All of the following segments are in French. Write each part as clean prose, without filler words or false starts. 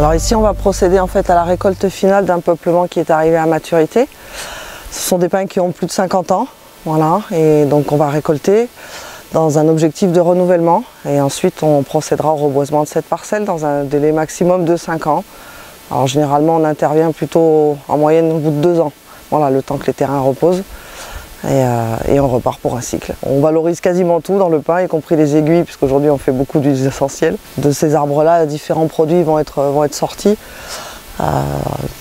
Alors ici on va procéder en fait à la récolte finale d'un peuplement qui est arrivé à maturité. Ce sont des pins qui ont plus de 50 ans, voilà, et donc on va récolter dans un objectif de renouvellement et ensuite on procédera au reboisement de cette parcelle dans un délai maximum de 5 ans. Alors généralement on intervient plutôt en moyenne au bout de 2 ans, voilà, le temps que les terrains reposent et on repart pour un cycle. On valorise quasiment tout dans le pin, y compris les aiguilles, puisqu'aujourd'hui on fait beaucoup d'huiles essentielles. De ces arbres-là, différents produits vont être sortis,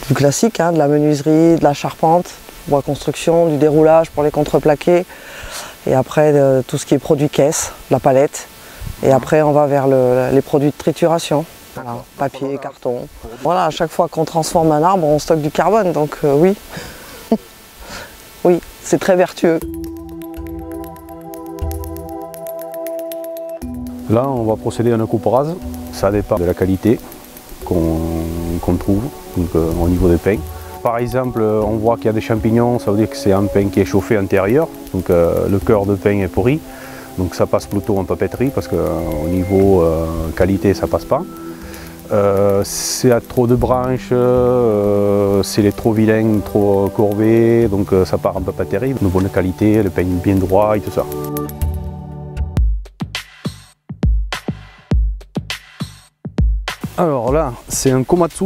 du classique, hein, de la menuiserie, de la charpente, bois construction, du déroulage pour les contreplaqués, et après tout ce qui est produit caisse, la palette, et après on va vers les produits de trituration, voilà, papier, carton. Voilà, à chaque fois qu'on transforme un arbre, on stocke du carbone, donc oui, oui, c'est très vertueux. Là, on va procéder à une coupe rase, ça dépend de la qualité qu'on trouve donc, au niveau des pins. Par exemple, on voit qu'il y a des champignons, ça veut dire que c'est un pain qui est chauffé intérieur, donc le cœur de pain est pourri, donc ça passe plutôt en papeterie parce qu'au niveau qualité ça passe pas. S'il y a trop de branches, s'il est trop vilain, trop courbé, donc ça part en papeterie, de bonne qualité, le pain bien droit et tout ça. Alors là, c'est un Komatsu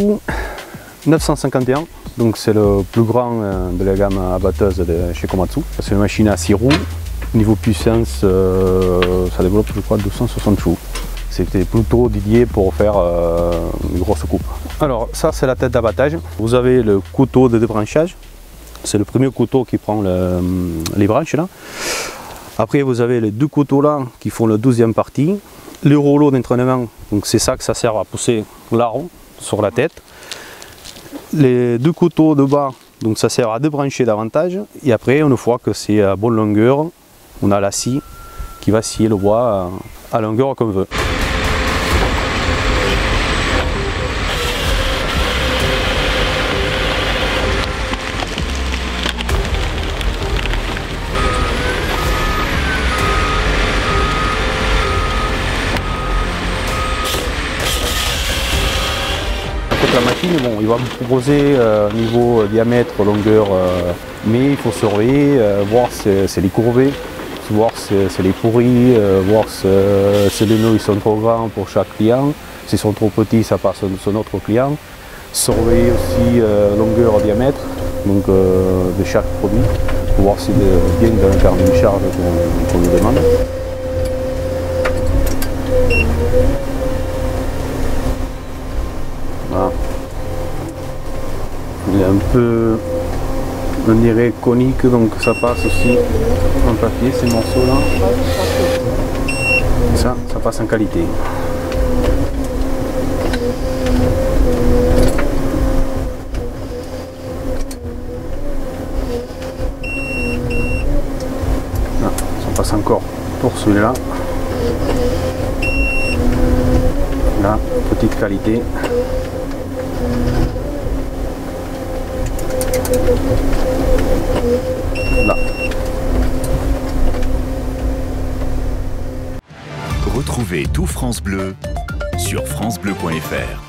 951. Donc c'est le plus grand de la gamme abatteuse de chez Komatsu. C'est une machine à 6 roues. Niveau puissance, ça développe je crois 260 chevaux. C'était plutôt dédié pour faire une grosse coupe. Alors ça c'est la tête d'abattage. Vous avez le couteau de débranchage. C'est le premier couteau qui prend les branches là. Après vous avez les deux couteaux là qui font la 12e partie. Le rouleau d'entraînement, donc c'est ça que ça sert à pousser l'arbre sur la tête. Les deux couteaux de bas, donc ça sert à débrancher davantage. Et après, une fois que c'est à bonne longueur, on a la scie qui va scier le bois à longueur qu'on veut. La machine, bon, il va vous proposer niveau diamètre, longueur, mais il faut surveiller, voir si c'est les courbés, voir si c'est les pourris, voir si les nœuds ils sont trop grands pour chaque client, s'ils sont trop petits ça passe sur notre client. Surveiller aussi longueur, diamètre donc, de chaque produit, pour voir s'il est bien dans le carnet de charge qu'on nous demande. Voilà. Il est un peu, on dirait, conique, donc ça passe aussi en papier, ces morceaux là. Ça passe en qualité. Là, ça passe encore pour celui-là. Là, petite qualité. Là. Retrouvez tout France Bleu sur francebleu.fr.